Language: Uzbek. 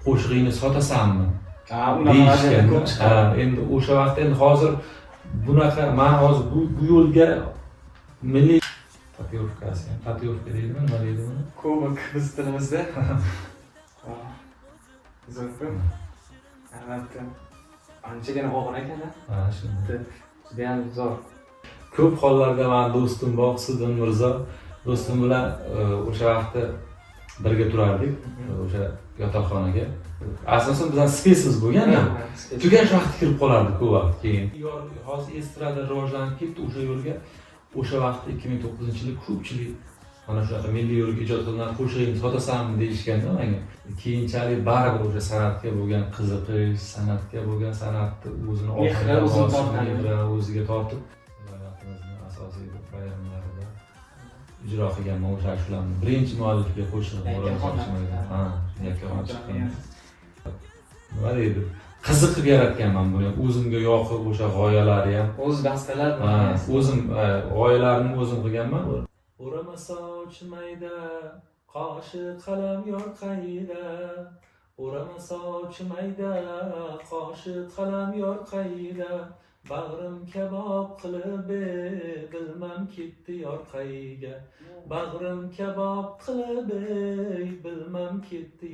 qo'shig'ingni sotasanmi unaqa deyishgan. ko'p chiqadi. Endi o'sha vaqtda endi hozir bunaqa men hozir bu yo'lga milliy tatuировкasi, tatuировка deydimi, nima deydi buni? Kubok biz tilimizda. Zo'r-ku. Albatta. Anchagina og'ir ekan-a? Ha, shunday. Juda ham zo'r. Ko'p hollarda men do'stim bor, Sudin Mirzo, do'stim bilan o'sha vaqtda birga turardik, o'sha yotoqxonaga. Asosan bizning spesimiz bo'lganda, tugash vaqti kirib qolardi ko'p vaqt keyin. Hozir estrada rivojlanib ketdi o'sha yo'lga. O'sha vaqtda 2009-yil ko'pchilik mana shunaqa milliy yo'lga ijod qilingan qo'shig'ingni sotasanmi deyishganda menga. Keyinchalik baribir o'sha san'atga bo'lgan qiziqish, san'atga bo'lgan san'atni o'zini o'ziga tortib, viloyatimizning asosiy bayramlarida ijro qilganman o'sha shularni. Birinchi muallifga qo'shiq yakkaxon chiqqan. Nima deydi? Qiziqib yaratganman buni. O'zimga yoqib o'sha g'oyalari ham. O'z bastalar. O'zim g'oyalarimni o'zim qilganman. O'rama soch mayda, qoshi qalam yor qayda. O'rama soch mayda, qoshi qalam yor qayda. Bag'rim kabob qilib bilmam ketdi yor qayga. Bag'rim kabob qilib bilmam ketdi